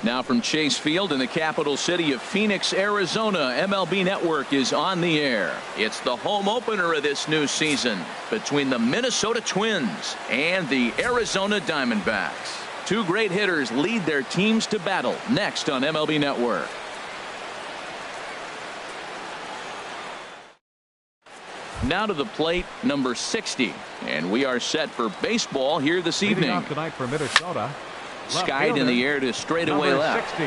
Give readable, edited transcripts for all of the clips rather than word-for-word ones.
Now from Chase Field in the capital city of Phoenix, Arizona, MLB Network is on the air. It's the home opener of this new season between the Minnesota Twins and the Arizona Diamondbacks. Two great hitters lead their teams to battle next on MLB Network. Now to the plate, number 60, and we are set for baseball here this evening. Leading off tonight for Minnesota. Skied in the air to straightaway left. 60.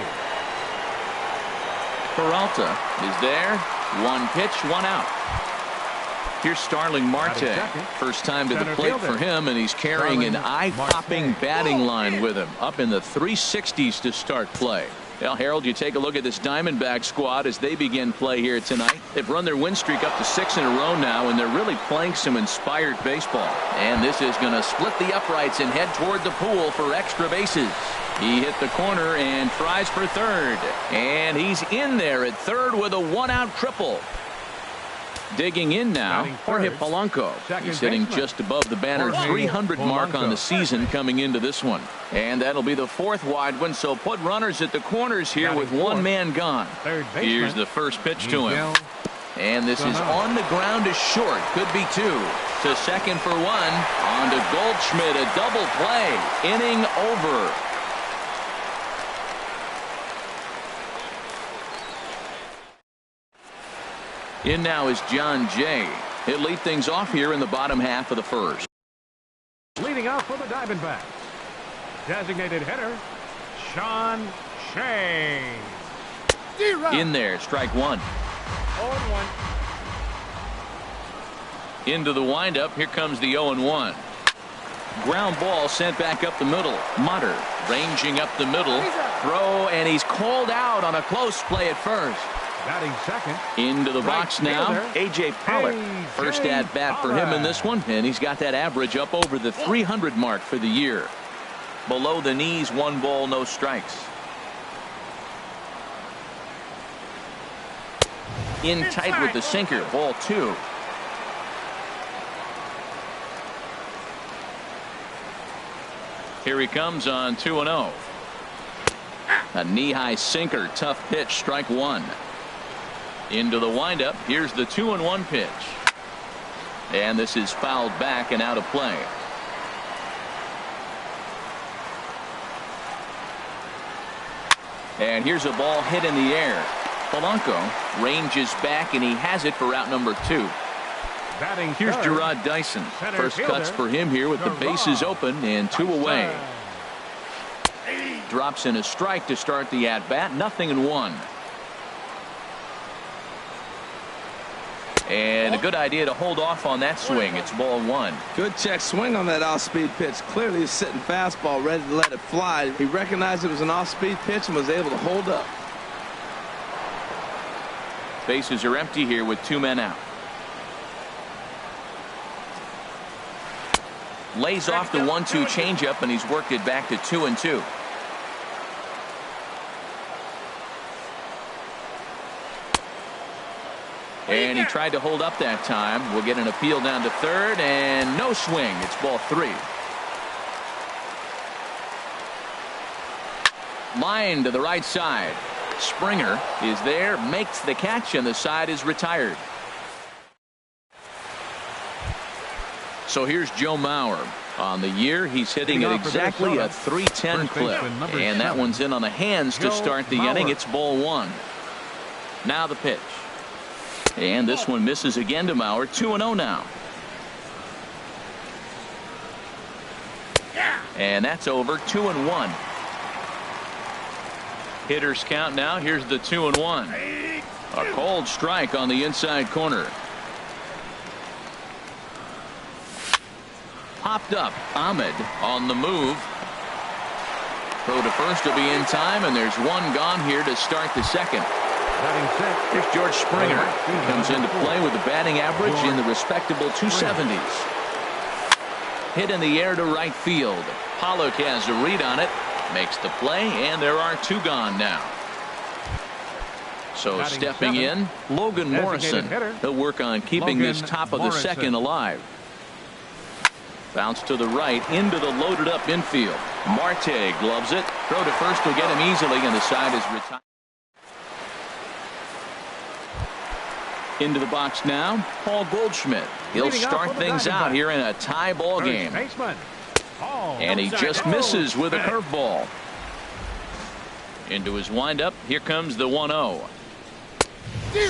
Peralta is there. One pitch, one out. Here's Starling Marte. First time to the plate for him, and he's carrying an eye-popping batting line with him. Up in the 360s to start play. Well, Harold, you take a look at this Diamondback squad as they begin play here tonight. They've run their win streak up to 6 in a row now, and they're really playing some inspired baseball. And this is going to split the uprights and head toward the pool for extra bases. He hit the corner and tries for third. And he's in there at third with a one-out triple. Digging in now, Jorge Polanco. He's hitting just above the banner 300 mark on the season coming into this one. And that'll be the fourth wide one, so put runners at the corners here with one man gone. Here's the first pitch to him. And this is on the ground to short. Could be two. To second for one. On to Goldschmidt, a double play. Inning over. In now is John Jay. He'll lead things off here in the bottom half of the first. Leading off for the Diamondbacks, designated hitter, Sean Shea. In there, strike one. 0-1. Into the windup. Here comes the 0-1. Ground ball sent back up the middle. Mutter ranging up the middle. Throw, and he's called out on a close play at first. Batting second. Into the box now, A.J. Pollock. First at bat for him in this one, and he's got that average up over the 300 mark for the year. Below the knees, 1 ball, no strikes. In tight with the sinker, ball 2. Here he comes on 2-0. A knee-high sinker, tough pitch, strike 1. Into the windup. Here's the 2-1 pitch. And this is fouled back and out of play. And here's a ball hit in the air. Polanco ranges back, and he has it for out number 2. Here's Gerard Dyson. First cuts for him here with the bases open and 2 away. Drops in a strike to start the at-bat. 0-1. And a good idea to hold off on that swing. It's ball 1. Good check swing on that off-speed pitch. Clearly a sitting fastball ready to let it fly. He recognized it was an off-speed pitch and was able to hold up. Bases are empty here with 2 men out. Lays off the 1-2 changeup, and he's worked it back to 2-2. And he tried to hold up that time. We'll get an appeal down to third, and no swing. It's ball 3. Line to the right side. Springer is there, makes the catch, and the side is retired. So here's Joe Mauer. On the year, he's hitting at exactly a .310 clip. And that one's in on the hands to start the inning. It's ball 1. Now the pitch. And this one misses again to Mauer. 2-0 now. And that's over. 2-1. Hitters count now. Here's the 2-1. A cold strike on the inside corner. Popped up. Ahmed on the move. Throw to first will be in time, and there's one gone here to start the second. Here's George Springer. He comes into play with a batting average in the respectable 270s. Hit in the air to right field. Pollock has a read on it. Makes the play, and there are 2 gone now. So stepping in, Logan Morrison. He'll work on keeping this top of the second alive. Bounce to the right into the loaded up infield. Marte gloves it. Throw to first will get him easily, and the side is retired. Into the box now, Paul Goldschmidt. He'll start things out here in a tie ball game. And he just misses with a curveball. Into his windup. Here comes the 1-0.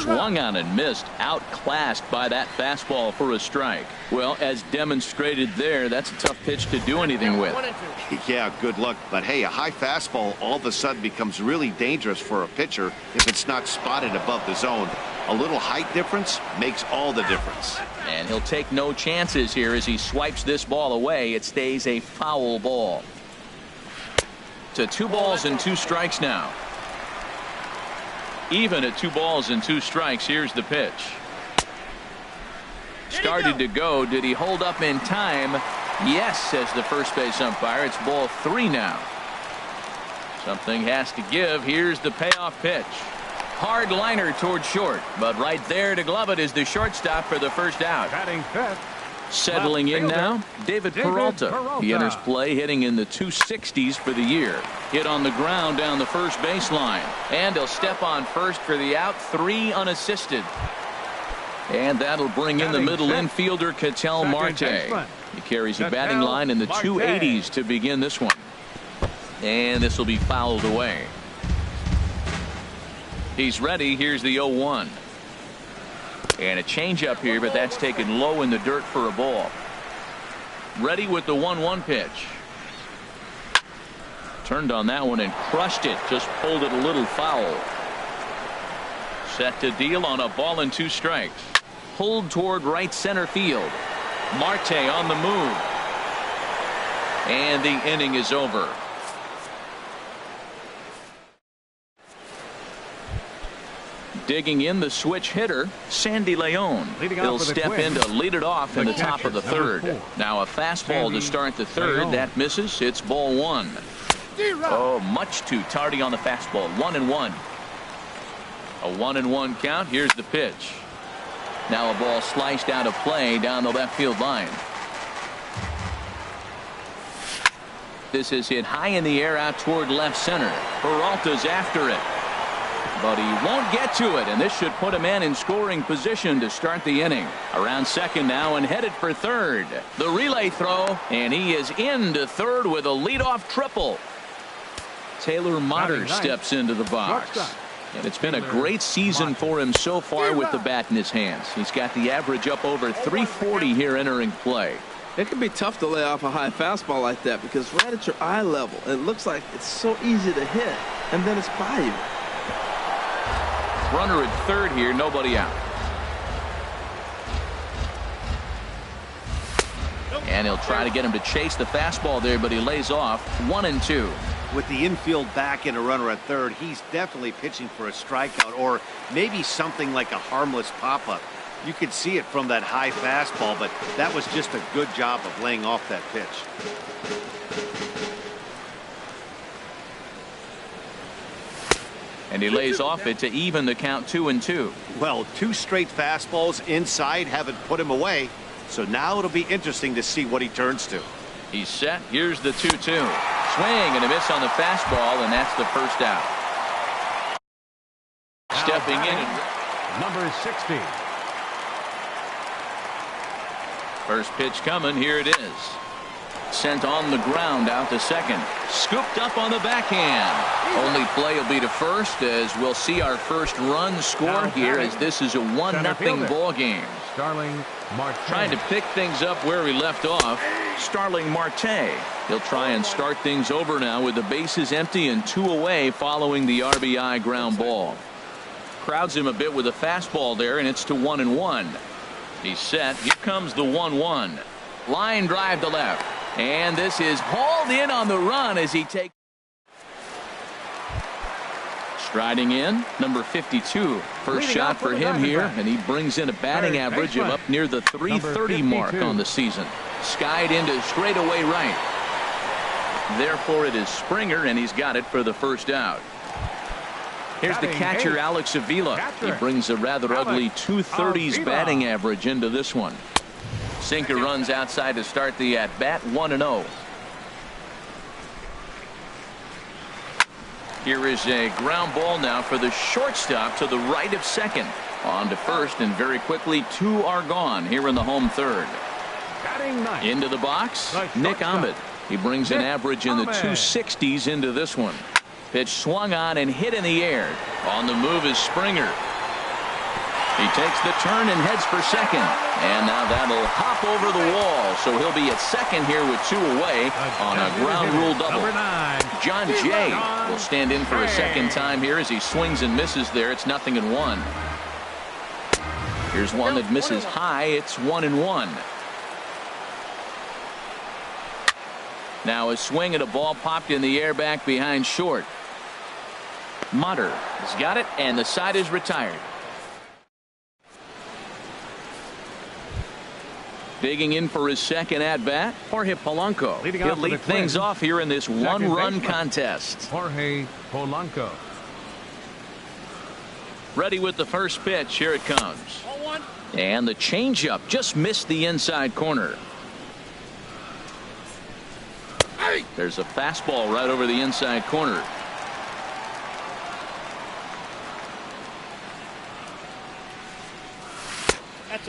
Swung on and missed. Outclassed by that fastball for a strike. Well, as demonstrated there, that's a tough pitch to do anything with. Yeah, good luck. But hey, a high fastball all of a sudden becomes really dangerous for a pitcher if it's not spotted above the zone. A little height difference makes all the difference. And he'll take no chances here as he swipes this ball away. It stays a foul ball. To 2 balls and 2 strikes now. Even at 2 balls and 2 strikes. Here's the pitch. Started to go. Did he hold up in time? Yes, says the first base umpire. It's ball 3 now. Something has to give. Here's the payoff pitch. Hard liner toward short, but right there to glove it is the shortstop for the first out. Batting fifth. Settling in now, David Peralta. He enters play hitting in the 260s for the year. Hit on the ground down the first baseline. And he'll step on first for the out. 3 unassisted. And that'll bring in the middle infielder, Ketel Marte. He carries a batting line in the 280s to begin this one. And this will be fouled away. He's ready. Here's the 0-1. And a changeup here, but that's taken low in the dirt for a ball. Ready with the 1-1 pitch. Turned on that one and crushed it. Just pulled it a little foul. Set to deal on a ball and 2 strikes. Pulled toward right center field. Marte on the move. And the inning is over. Digging in the switch hitter, Sandy Leon. He'll step in to lead it off in the top of the 3rd. Now a fastball to start the 3rd. That misses. It's ball 1. Oh, much too tardy on the fastball. 1-1. A 1-1 count. Here's the pitch. Now a ball sliced out of play down the left field line. This is hit high in the air out toward left center. Peralta's after it. But he won't get to it, and this should put a man in scoring position to start the inning. Around second now and headed for 3rd. The relay throw, and he is into 3rd with a leadoff triple. Taylor Motter steps into the box. And it's been a great season for him so far with the bat in his hands. He's got the average up over 340 here entering play. It can be tough to lay off a high fastball like that because right at your eye level, it looks like it's so easy to hit, and then it's by you. Runner at 3rd here, nobody out. And he'll try to get him to chase the fastball there, but he lays off. 1-2. With the infield back and a runner at 3rd, he's definitely pitching for a strikeout or maybe something like a harmless pop-up. You could see it from that high fastball, but that was just a good job of laying off that pitch. And he lays off it to even the count 2-2. Well, 2 straight fastballs inside haven't put him away. So now it'll be interesting to see what he turns to. He's set. Here's the 2-2. Swing and a miss on the fastball, and that's the first out. Stepping in. Number 60. First pitch coming. Here it is. Sent on the ground out to second. Scooped up on the backhand. Only play will be to first as we'll see our first run score here as this is a 1-0 ball game. Starling Marte. Trying to pick things up where he left off. Starling Marte. He'll try and start things over now with the bases empty and 2 away following the RBI ground ball. Crowds him a bit with a fastball there, and it's to 1-1. He's set. Here comes the 1-1. Line drive to left. And this is hauled in on the run as he takes. Striding in, number 52. First shot for him here, and he brings in a batting average of up near the 330 mark on the season. Skied into straightaway right. Therefore, it is Springer, and he's got it for the first out. Here's the catcher, Alex Avila. He brings a rather ugly 230s batting average into this one. Sinker runs outside to start the at-bat. 1-0. Here is a ground ball now for the shortstop to the right of second. On to first, and very quickly 2 are gone here in the home third. Into the box, Nick Ahmed. He brings an average in the 260s into this one. Pitch swung on and hit in the air. On the move is Springer. He takes the turn and heads for second. And now that'll hop over the wall. So he'll be at second here with 2 away on a ground rule double. John Jay will stand in for a second time here as he swings and misses there. It's 0-1. Here's one that misses high. It's 1-1. Now a swing at a ball popped in the air back behind short. Mutter has got it, and the side is retired. Digging in for his second at bat, Jorge Polanco. He'll lead things off here in this one-run contest. Jorge Polanco. Ready with the first pitch. Here it comes. And the changeup just missed the inside corner. There's a fastball right over the inside corner.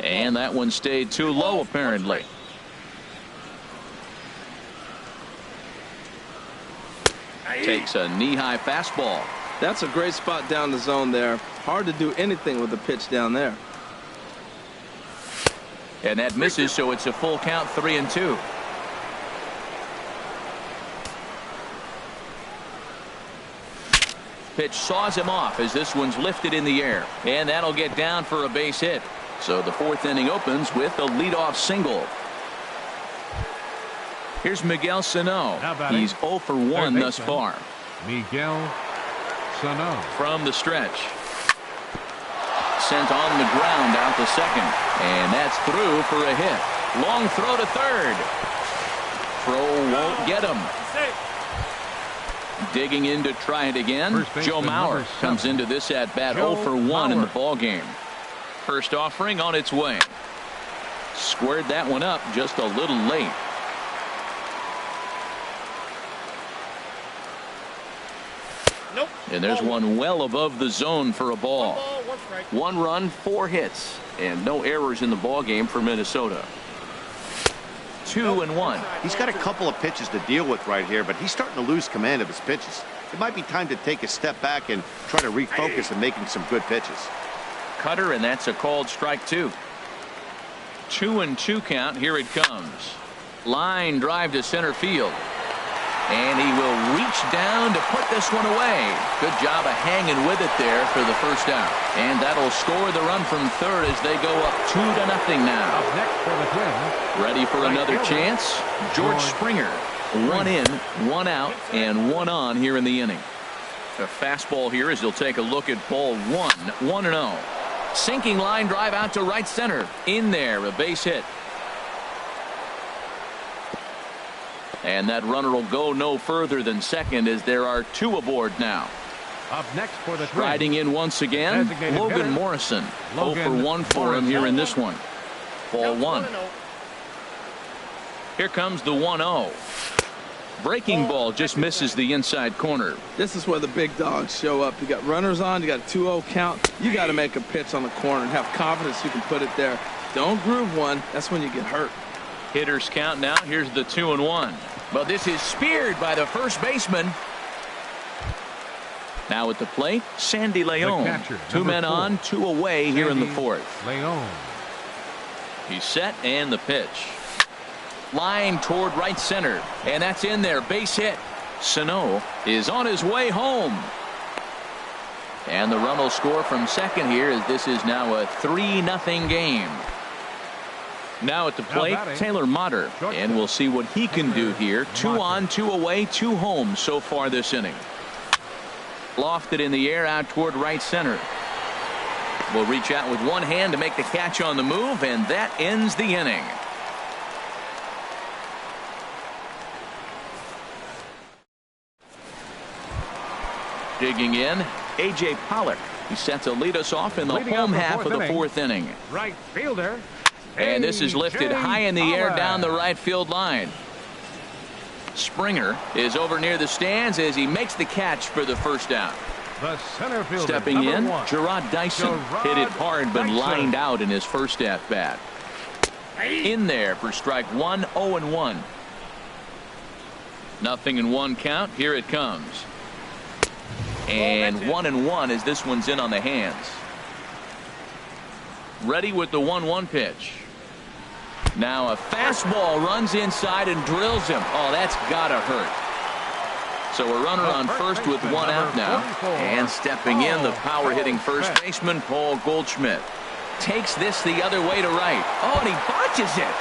And that one stayed too low, apparently. Takes a knee-high fastball. That's a great spot down the zone there. Hard to do anything with the pitch down there. And that misses, so it's a full count, 3-2. Pitch saws him off as this one's lifted in the air. And that'll get down for a base hit. So the 4th inning opens with a leadoff single. Here's Miguel Sano. He's 0 for 1 thus far. Miguel Sano. From the stretch. Sent on the ground out to second. And that's through for a hit. Long throw to third. Throw won't get him. Digging in to try it again. Joe Mauer comes into this at bat 0 for 1 in the ball game. First offering on its way. Squared that one up just a little late. Nope. And there's one well above the zone for a ball. 1 run, 4 hits, and no errors in the ball game for Minnesota. 2-1. He's got a couple of pitches to deal with right here, but he's starting to lose command of his pitches. It might be time to take a step back and try to refocus and making some good pitches. Cutter, and that's a called strike 2. 2-2 count. Here it comes. Line drive to center field. And he will reach down to put this one away. Good job of hanging with it there for the first out. And that'll score the run from third as they go up 2-0 now. Up next for the Twins. Ready for another chance? George Springer. 1 in, 1 out, and 1 on here in the inning. A fastball here as he'll take a look at ball 1. 1-0. Sinking line drive out to right center. In there, a base hit. And that runner will go no further than second as there are 2 aboard now. Up next for the Twins. Riding in once again, Logan Morrison. 0 for 1 for him here in this one. Ball 1. Here comes the 1-0. Breaking ball just misses the inside corner. This is where the big dogs show up. You got runners on, you got a 2-0 count. You got to make a pitch on the corner and have confidence you can put it there. Don't groove one. That's when you get hurt. Hitters count now. Here's the 2-1. But this is speared by the first baseman. Now at the plate, Sandy Leon. Catcher, 2 men 4. on, 2 away here in the 4th. Leon. He's set, and the pitch. Line toward right center, and that's in there. Base hit. Sano is on his way home. And the run will score from second here as this is now a 3-0 game. Now at the plate, Taylor Motter, and we'll see what he can do here. 2 on, 2 away, 2 home so far this inning. Lofted in the air out toward right center. Will reach out with one hand to make the catch on the move, and that ends the inning. Digging in, A.J. Pollock. He's set to lead us off in the home half of the 4th inning. Right fielder. And this is lifted high in the air down the right field line. Springer is over near the stands as he makes the catch for the first down. The center fielder, Stepping in, #1. Gerard Dyson hit it hard but lined out in his first at-bat. In there for strike 1, 0-1. 0-1 count. Here it comes. And 1-1 as this one's in on the hands. Ready with the 1-1 pitch. Now a fastball runs inside and drills him. Oh, that's gotta hurt. So a runner on first with one out now. And stepping in, the power-hitting first baseman, Paul Goldschmidt. Takes this the other way to right. Oh, and he botches it.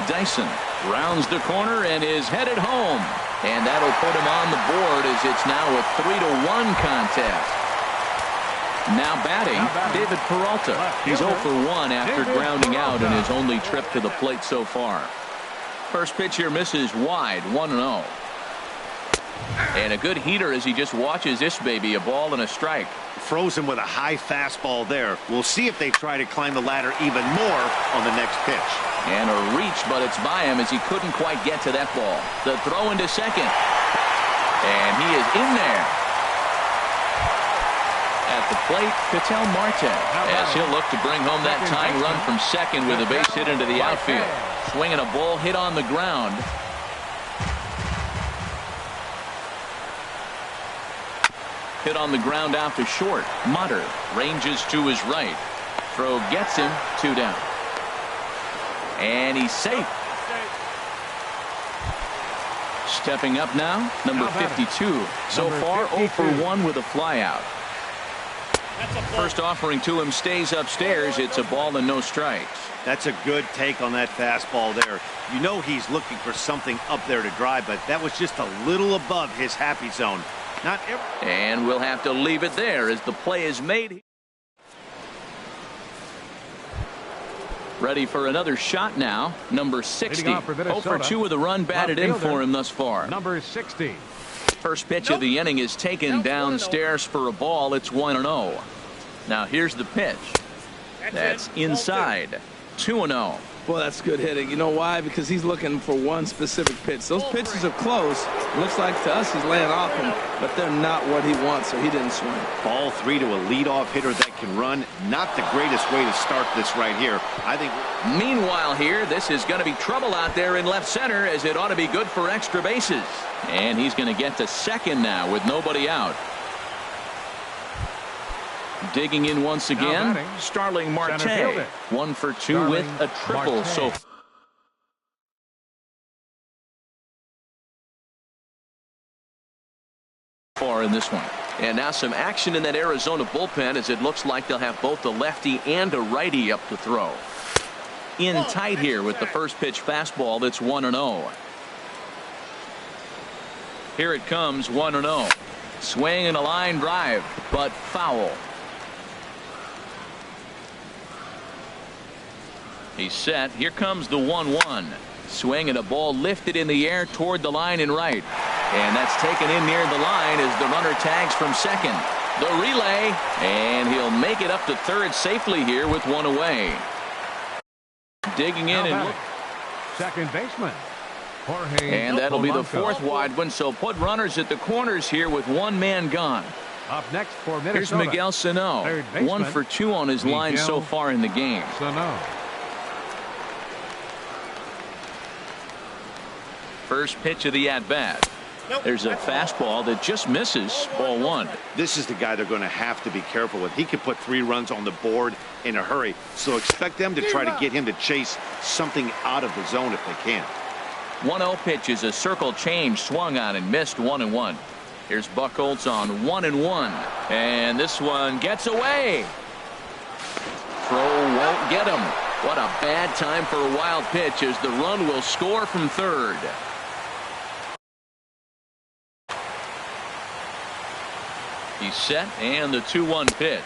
Dyson rounds the corner and is headed home. And that'll put him on the board as it's now a 3-1 contest. Now batting, David Peralta. He's 0 for 1 after grounding out in his only trip to the plate so far. First pitch here misses wide, 1-0. And a good heater as he just watches this baby, a ball and a strike. Froze him with a high fastball there. We'll see if they try to climb the ladder even more on the next pitch. And a reach, but it's by him as he couldn't quite get to that ball. The throw into second. And he is in there. At the plate, Ketel Marte, as he'll look to bring home that tying run from second with a base hit into the outfield. Swinging a ball hit on the ground. Hit on the ground out to short. Mutter ranges to his right. Throw gets him, 2 down. And he's safe. Stepping up now, number 52. So far, 0 for 1 with a flyout. First offering to him stays upstairs. It's a ball and no strikes. That's a good take on that fastball there. You know he's looking for something up there to drive, but that was just a little above his happy zone. Not every and we'll have to leave it there as the play is made. Ready for another shot now. Number 60. 0 for 2 with a run batted in for him thus far. Number 60. First pitch of the inning is taken downstairs for a ball. It's 1-0. Now here's the pitch. That's inside. 2-0. Well, that's good hitting. You know why? Because he's looking for one specific pitch. Those pitches are close. Looks like to us he's laying off them, but they're not what he wants, so he didn't swing. Ball 3 to a leadoff hitter that can run. Not the greatest way to start this right here. I think. Meanwhile here, this is going to be trouble out there in left center as it ought to be good for extra bases. And he's going to get to second now with nobody out. Digging in once again, Starling Marte. 1 for 2 with a triple. So far in this one. And now some action in that Arizona bullpen as it looks like they'll have both a lefty and a righty up to throw. In tight here with the first pitch fastball. That's 1-0. Here it comes, 1-0. Swing and a line drive, but foul. He's set. Here comes the 1-1. Swing and a ball lifted in the air toward the line and right. And that's taken in near the line as the runner tags from second. The relay, and he'll make it up to third safely here with one away. Digging in and second baseman. And that'll be the fourth wide one. So put runners at the corners here with one man gone. Up next for Minnesota. Here's Miguel Sano. 1 for 2 on his line so far in the game. Sano. First pitch of the at-bat. There's a fastball that just misses. Ball 1. This is the guy they're going to have to be careful with. He could put 3 runs on the board in a hurry. So expect them to try to get him to chase something out of the zone if they can. 1-0 pitch is a circle change, swung on and missed. 1-1. Here's Buchholz on 1-1. And this one gets away. Throw won't get him. What a bad time for a wild pitch as the run will score from third. He's set and the 2-1 pitch.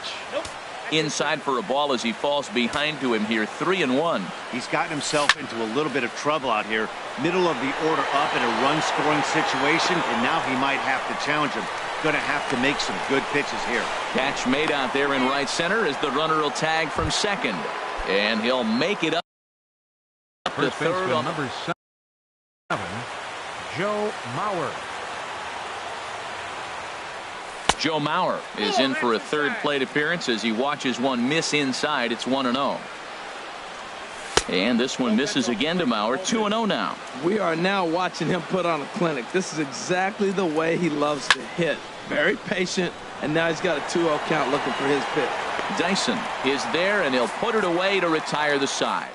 Inside for a ball as he falls behind to him here. 3-1. He's gotten himself into a little bit of trouble out here. Middle of the order up in a run scoring situation, and now he might have to challenge him. Going to have to make some good pitches here. Catch made out there in right center as the runner will tag from second. And he'll make it up to third on number 7. Joe Mauer. Joe Mauer is in for a third plate appearance as he watches one miss inside. It's 1-0. And this one misses again to Mauer. 2-0 now. We are now watching him put on a clinic. This is exactly the way he loves to hit. Very patient, and now he's got a 2-0 count looking for his pitch. Dyson is there, and he'll put it away to retire the side.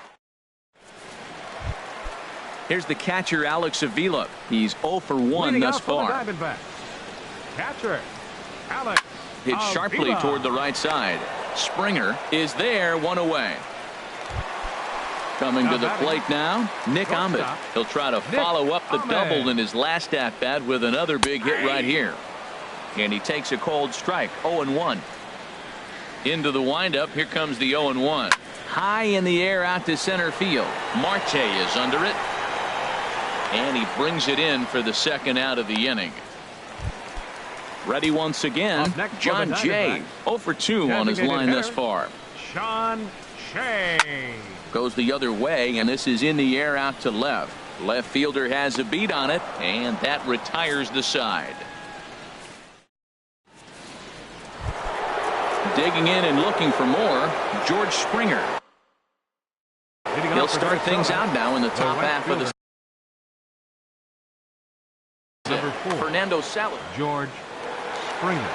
Here's the catcher, Alex Avila. He's 0 for 1 thus far. Catcher, Alex Hit sharply Avila. toward the right side. Springer is there, 1 away. Coming to the plate now, Nick Ahmed. He'll try to follow up the double in his last at-bat with another big hit right here. And he takes a cold strike, 0-1. Into the windup, here comes the 0-1. High in the air out to center field. Marte is under it. And he brings it in for the second out of the inning. Ready once again, John Jay. 0 for 2 on his line thus far. Sean Shea. Goes the other way, and this is in the air out to left. Left fielder has a beat on it, and that retires the side. Digging in and looking for more, George Springer. He'll start things out now in the top half of the Number 4, Fernando Salas. George Springer.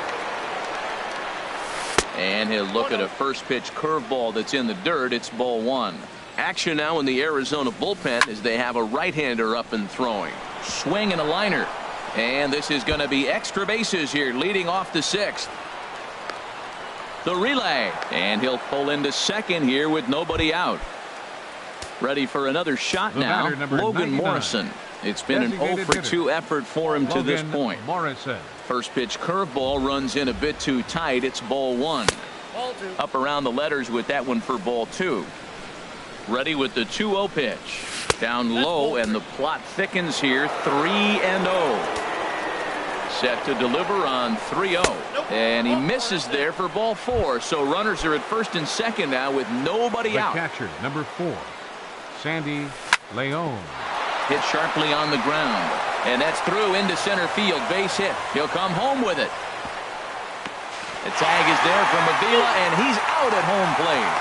And he'll look at a first pitch curveball that's in the dirt. It's ball 1. Action now in the Arizona bullpen as they have a right-hander up and throwing. Swing and a liner. And this is going to be extra bases here leading off the 6th. The relay. And he'll pull into second here with nobody out. Ready for another shot now. Logan 99. Morrison. It's been an 0 for 2 effort for him to this point. Morrison. First pitch curveball runs in a bit too tight. It's ball 1. Ball 2. Up around the letters with that one for ball 2. Ready with the 2-0 pitch. Down low, and the plot thickens here. 3-0. Set to deliver on 3-0. And he misses there for ball 4. So runners are at first and second now with nobody The out. catcher, number 4, Sandy Leon. Hit sharply on the ground. And that's through into center field. Base hit. He'll come home with it. The tag is there from Avila, and he's out at home plate.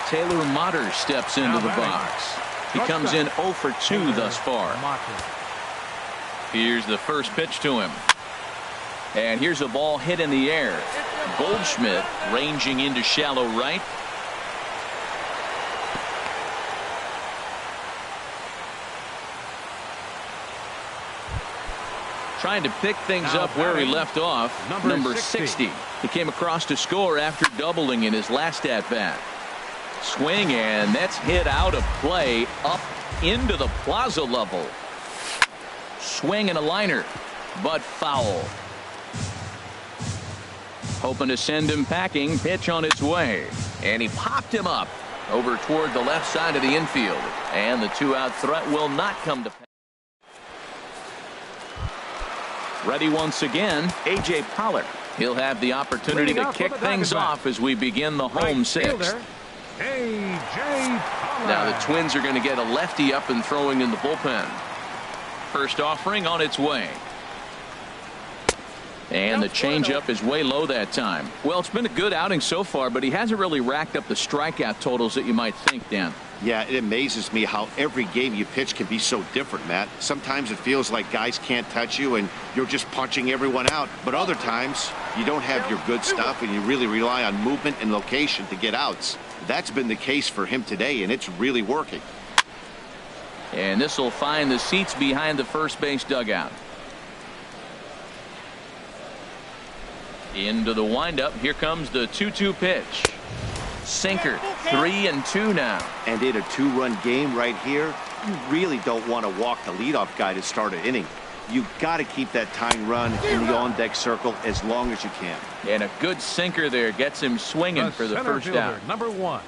Taylor Motter steps into the box. He comes in 0 for 2 thus far. Here's the first pitch to him. And here's a ball hit in the air. Goldschmidt ranging into shallow right. Trying to pick things up where he left off. Number 60. He came across to score after doubling in his last at-bat. Swing, and that's hit out of play up into the plaza level. Swing and a liner, but foul. Hoping to send him packing. Pitch on its way. And he popped him up over toward the left side of the infield. And the 2-out threat will not come to pass. Ready once again, A.J. Pollard. He'll have the opportunity to kick things off as we begin the home 6th. A.J. Pollard. Now the Twins are going to get a lefty up and throwing in the bullpen. First offering on its way. And the changeup is way low that time. Well, it's been a good outing so far, but he hasn't really racked up the strikeout totals that you might think, Dan. Yeah, it amazes me how every game you pitch can be so different, Matt. Sometimes it feels like guys can't touch you and you're just punching everyone out. But other times you don't have your good stuff and you really rely on movement and location to get outs. That's been the case for him today, and it's really working. And this will find the seats behind the first base dugout. Into the windup. Here comes the 2-2 pitch. Sinker. 3-2 now. And in a 2-run game right here, you really don't want to walk the leadoff guy to start an inning. You got to keep that tying run in the on-deck circle as long as you can. And a good sinker there gets him swinging for the first out. Number 1,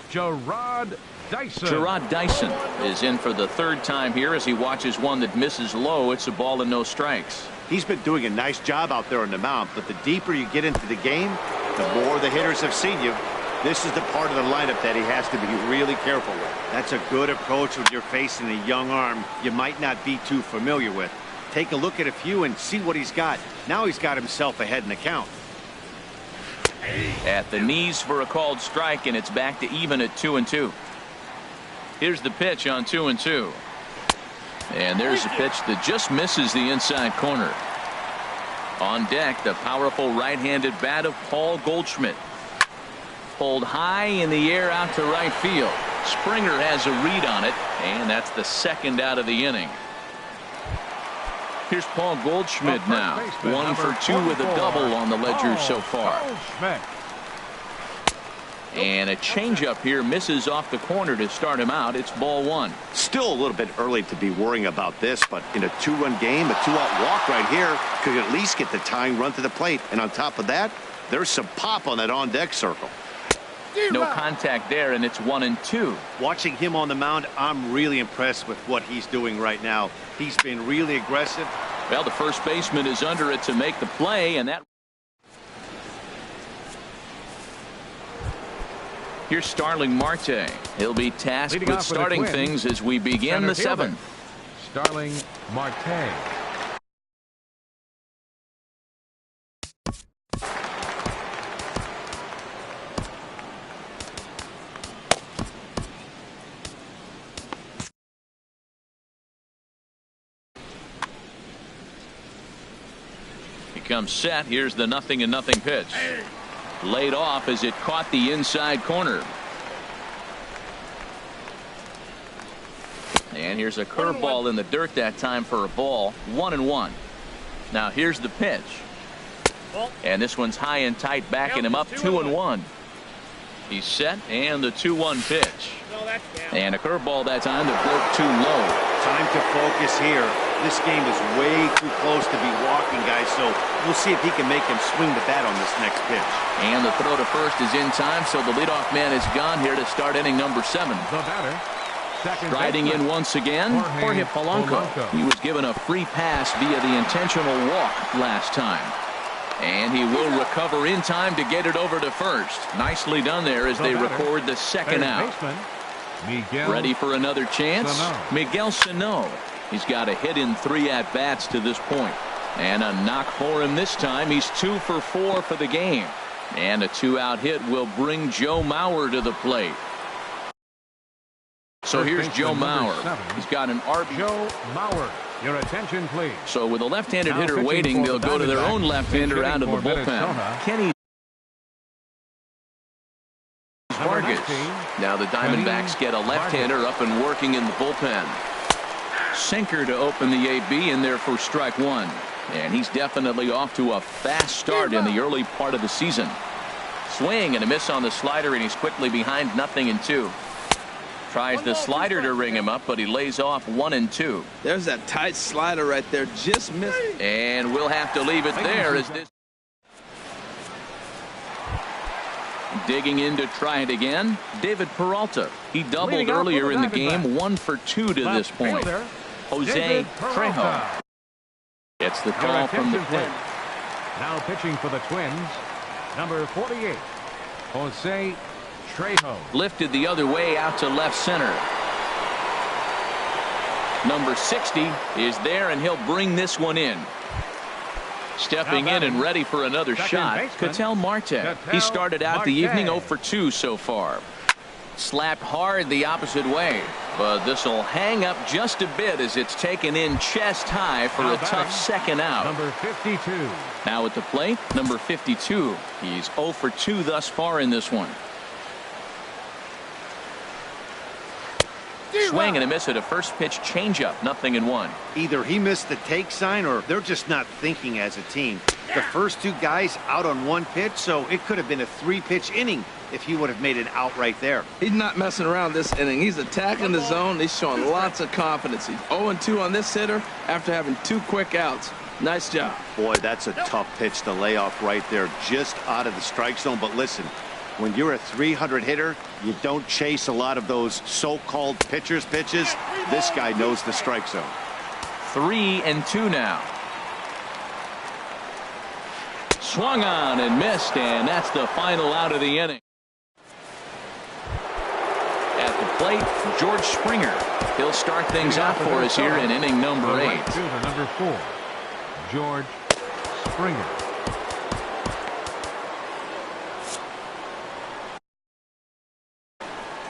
Gerard Dyson. Gerard Dyson is in for the third time here as he watches one that misses low. It's a ball and no strikes. He's been doing a nice job out there on the mound, but the deeper you get into the game, the more the hitters have seen you. This is the part of the lineup that he has to be really careful with. That's a good approach when you're facing a young arm you might not be too familiar with. Take a look at a few and see what he's got. Now he's got himself ahead in the count. At the knees for a called strike, and it's back to even at 2-2. Here's the pitch on 2-2. And there's a pitch that just misses the inside corner. On deck, the powerful right-handed bat of Paul Goldschmidt. Pulled high in the air out to right field. Springer has a read on it, and that's the second out of the inning. Here's Paul Goldschmidt now. 1 for 2 with a double on the ledger so far. And a changeup here misses off the corner to start him out. It's ball 1. Still a little bit early to be worrying about this, but in a 2-run game, a 2-out walk right here could at least get the tying run to the plate. And on top of that, there's some pop on that on-deck circle. No contact there, and it's 1-2. Watching him on the mound, I'm really impressed with what he's doing right now. He's been really aggressive. Well, the first baseman is under it to make the play, and that. Here's Starling Marte. He'll be tasked with starting things as we begin the 7th. Starling Marte. Comes set. Here's the 0-0 pitch. Laid off as it caught the inside corner. And here's a curveball in the dirt that time for a ball. 1-1. Now here's the pitch. And this one's high and tight, backing him up. 2-1. He's set, and the 2-1 pitch. And a curveball that time that broke too low. Time to focus here. This game is way too close to be walking, guys, so we'll see if he can make him swing the bat on this next pitch. And the throw to first is in time, so the leadoff man is gone here to start inning number 7. The batter, Striding in once again, Jorge Polanco. He was given a free pass via the intentional walk last time. And he will recover in time to get it over to first. Nicely done there as they record the second out. Ready for another chance? Miguel Sano. He's got a hit in 3 at-bats to this point. And a knock for him this time. He's 2 for 4 for the game. And a 2-out hit will bring Joe Mauer to the plate. So here's Joe Mauer. He's got an RBI. Joe Mauer, your attention please. So with a left-handed hitter waiting, they'll go to their own left-hander out of the bullpen. Kenny Vargas. Now the Diamondbacks get a left-hander up and working in the bullpen. Sinker to open the AB in there for strike 1. And he's definitely off to a fast start in the early part of the season. Swing and a miss on the slider, and he's quickly behind 0-2. Tries the slider to ring him up, but he lays off 1-2. There's that tight slider right there. Just missed. And we'll have to leave it there as this. Digging in to try it again, David Peralta. He doubled earlier in the game, 1 for 2 to this point. Jose Trejo gets the call from the plate. Now pitching for the Twins, number 48, Jose Trejo. Lifted the other way out to left center. Number 60 is there, and he'll bring this one in. Stepping in and ready for another shot, Ketel Marte. He started out the evening 0 for 2 so far. Slapped hard the opposite way, but this will hang up just a bit as it's taken in chest high for a tough second out. Number 52. Now at the plate, number 52. He's 0 for 2 thus far in this one. Swing and a miss at a first pitch changeup. 0-1. Either he missed the take sign or they're just not thinking as a team. The first 2 guys out on 1 pitch, so it could have been a 3-pitch inning if he would have made it out right there. He's not messing around this inning. He's attacking the zone. He's showing lots of confidence. He's 0-2 on this hitter after having 2 quick outs. Nice job. Boy, that's a tough pitch to lay off right there, just out of the strike zone. But listen, when you're a 300 hitter, you don't chase a lot of those so-called pitchers' pitches. This guy knows the strike zone. 3-2 now. Swung on and missed, and that's the final out of the inning. plate, George Springer. He'll start things out for us here in inning number 8. Number 4, George Springer.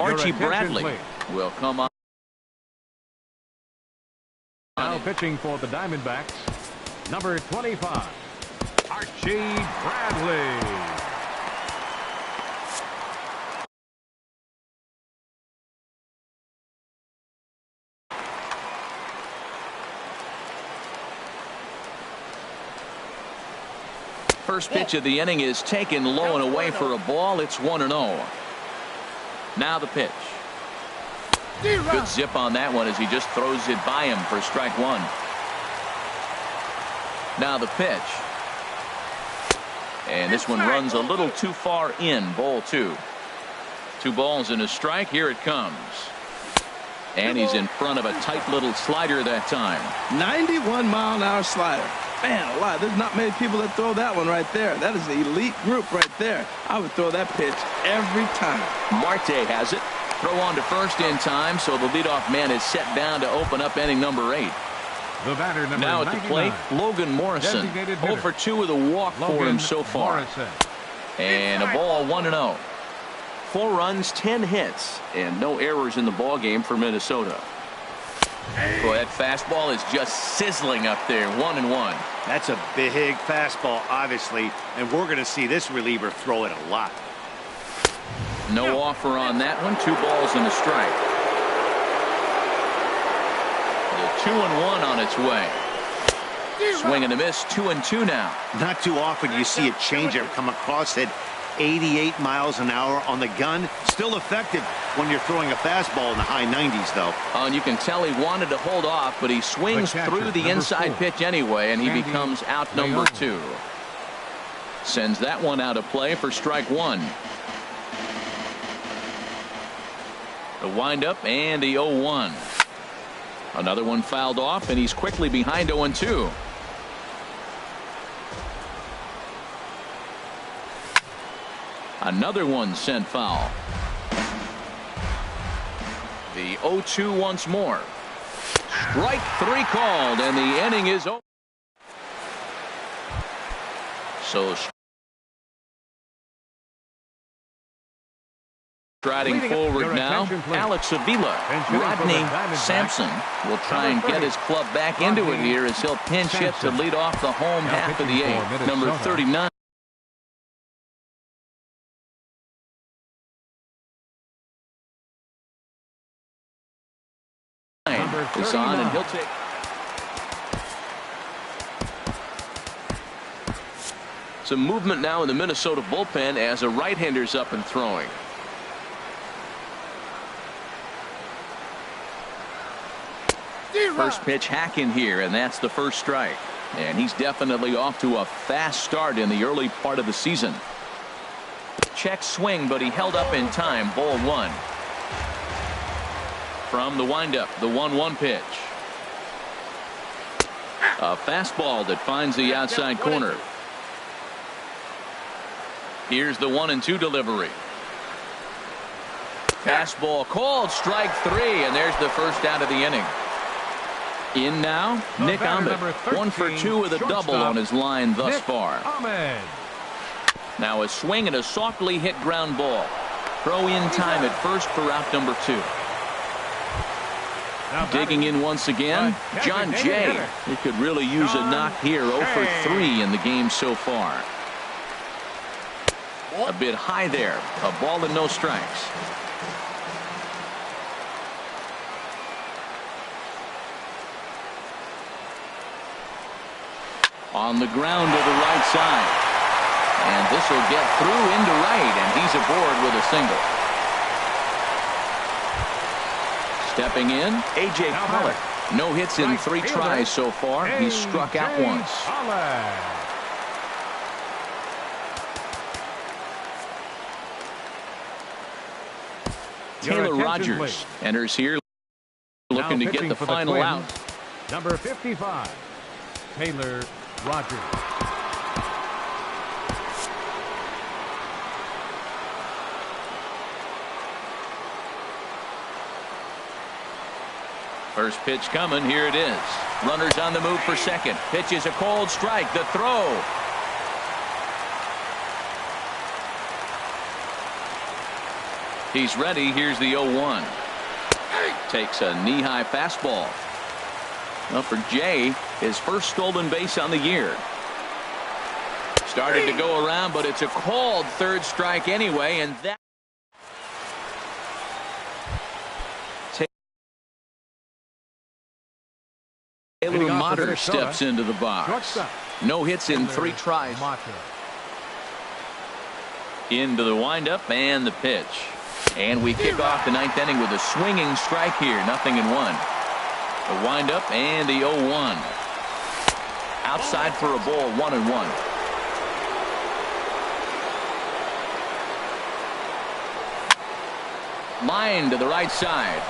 Archie Bradley will come on. Now pitching for the Diamondbacks, number 25, Archie Bradley. First pitch of the inning is taken low and away for a ball. It's 1-0. Now the pitch. Good zip on that one as he just throws it by him for strike 1. Now the pitch. And this one runs a little too far in. Ball 2. 2 balls and a strike. Here it comes. And he's in front of a tight little slider that time. 91-mile-an-hour slider. Man, alive, there's not many people that throw that one right there. That is an elite group right there. I would throw that pitch every time. Marte has it. Throw on to first in time, so the leadoff man is set down to open up inning number 8. The batter, number now at the plate, Logan Morrison. 0 for 2 with a walk for him so far. And a ball, 1-0. 4 runs, 10 hits, and no errors in the ball game for Minnesota. Boy, that fastball is just sizzling up there. 1-1. That's a big fastball, obviously, and we're going to see this reliever throw it a lot. No offer on that one. 2 balls and a strike. The 2-1 on its way. Swing and a miss. 2-2 now. Not too often you see a changeup come across at 88 miles an hour on the gun. Still effective when you're throwing a fastball in the high 90s, though. Oh, and you can tell he wanted to hold off, but he swings through the inside pitch anyway, and he becomes out number 2. Sends that one out of play for strike 1. The windup and the 0-1. Another one fouled off, and he's quickly behind 0-2. Another one sent foul. The 0-2 once more. Strike 3 called, and the inning is over. So striding forward now, Alex Avila. Rodney Sampson will try and get his club back into it here as he'll pinch hit to lead off the home half of the 8th. Number 39. Is on, and he'll take. Some movement now in the Minnesota bullpen as a right-hander's up and throwing. First pitch hack in here, and that's the first strike. And he's definitely off to a fast start in the early part of the season. Check swing, but he held up in time. Ball 1. From the windup, the 1-1 pitch. A fastball that finds the outside corner. Here's the 1-2 delivery. Fastball called, strike 3, and there's the first out of the inning. In now, Nick Ahmed. 1 for 2 with a double on his line thus far. Now a swing and a softly hit ground ball. Throw in time at first for out number 2. Digging in once again, John Jay. He could really use a knock here. 0 for 3 in the game so far. A bit high there. A ball and no strikes. On the ground to the right side. And this will get through into right, and he's aboard with a single. Stepping in, A.J. Pollock. No hits in 3 tries so far. He's struck out once. Taylor Rogers enters here looking to get the final out. Number 55, Taylor Rogers. First pitch coming. Here it is. Runners on the move for second. Pitch is a cold strike. The throw. He's ready. Here's the 0-1. Takes a knee-high fastball. Well, for Jay, his first stolen base on the year. Started to go around, but it's a called third strike anyway, and that. Taylor Motter steps into the box. No hits in 3 tries. Into the windup and the pitch. And we kick off the 9th inning with a swinging strike here. 0-1. The windup and the 0-1. Outside for a ball. 1-1. Line to the right side.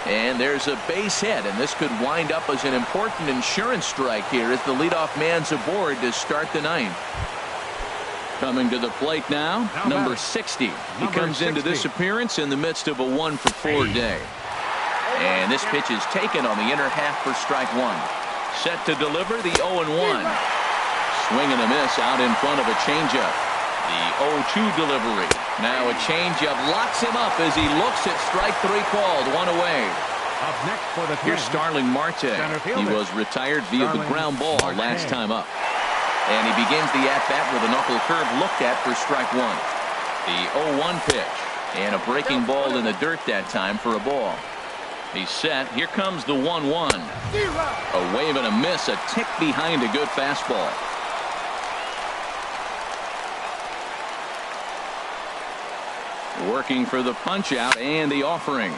And there's a base hit, and this could wind up as an important insurance strike here as the leadoff man's aboard to start the 9th. Coming to the plate now, number 60. He comes into this appearance in the midst of a 1-for-4 day. And this pitch is taken on the inner half for strike 1. Set to deliver the 0-1. Swing and a miss out in front of a changeup. The 0-2 delivery. Now a changeup locks him up as he looks at strike 3 called. 1 away. Up next for the Here's Starling Marte. He was retired via the ground ball last time up. And he begins the at-bat with a knuckle curve looked at for strike 1. The 0-1 pitch. And a breaking ball in the dirt that time for a ball. He's set. Here comes the 1-1. A wave and a miss. A tick behind a good fastball. Working for the punch out and the offering.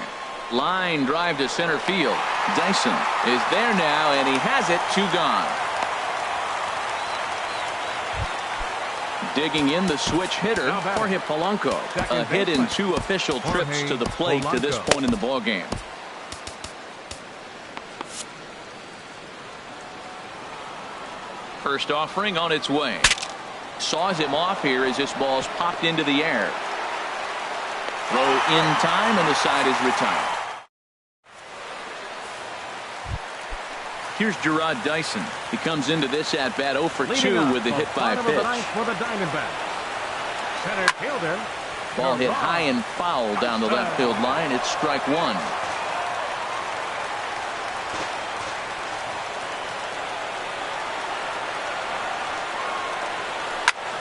Line drive to center field. Dyson is there now, and he has it. 2 gone. Digging in the switch hitter, Jorge Polanco. A hit in 2 official trips to the plate to this point in the ballgame. First offering on its way. Saws him off here as this ball's popped into the air. Throw in time, and the side is retired. Here's Gerard Dyson. He comes into this at-bat 0 for 2 with the hit by pitch. For the Diamondbacks. Center fielder. Ball hit high and foul down the left field line. It's strike 1.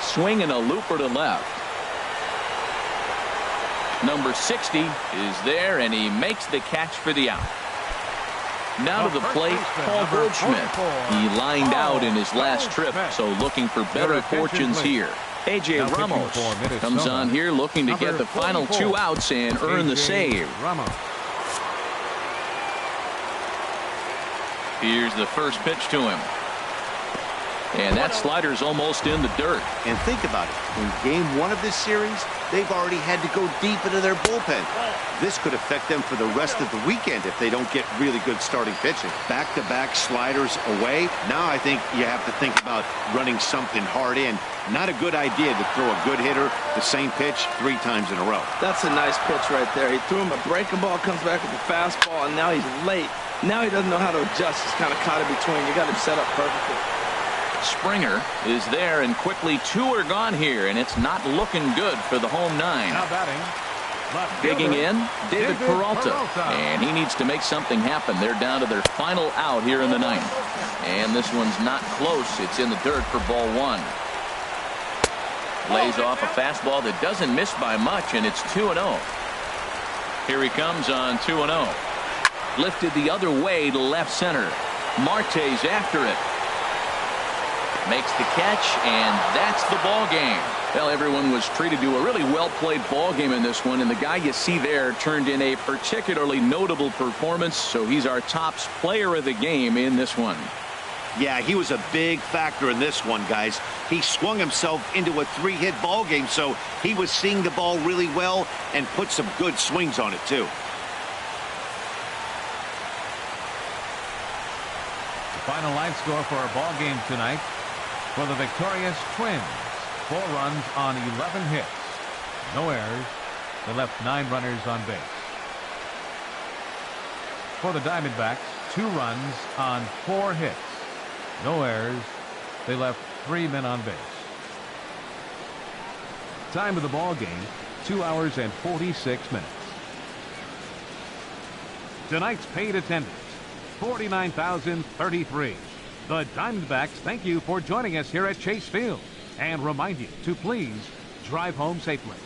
Swing and a looper to left. Number 60 is there, and he makes the catch for the out. Now to the plate, Paul Goldschmidt. He lined out in his last trip, so looking for better fortunes here. A.J. Ramos comes on here looking to get the final 2 outs and earn the save. Here's the first pitch to him. And that slider's almost in the dirt. And think about it. In game 1 of this series, they've already had to go deep into their bullpen. This could affect them for the rest of the weekend if they don't get really good starting pitching. Back-to-back sliders away. Now I think you have to think about running something hard in. Not a good idea to throw a good hitter the same pitch 3 times in a row. That's a nice pitch right there. He threw him a breaking ball, comes back with a fastball, and now he's late. Now he doesn't know how to adjust. He's kind of caught in between. You got him set up perfectly. Springer is there, and quickly 2 are gone here, and it's not looking good for the home 9. Now batting. Digging in, David Peralta. And he needs to make something happen. They're down to their final out here in the 9th. And this one's not close. It's in the dirt for ball 1. Lays off a fastball that doesn't miss by much, and it's 2-0. Here he comes on 2-0. Lifted the other way to left center. Marte's after it. Makes the catch, and that's the ball game. Well, everyone was treated to a really well-played ball game in this one, and the guy you see there turned in a particularly notable performance, so he's our top player of the game in this one. Yeah, he was a big factor in this one, guys. He swung himself into a 3-hit ball game, so he was seeing the ball really well and put some good swings on it, too. The final line score for our ball game tonight. For the victorious Twins, 4 runs on 11 hits. No errors. They left 9 runners on base. For the Diamondbacks, 2 runs on 4 hits. No errors. They left 3 men on base. Time of the ball game, 2 hours and 46 minutes. Tonight's paid attendance, 49,033. The Diamondbacks thank you for joining us here at Chase Field and remind you to please drive home safely.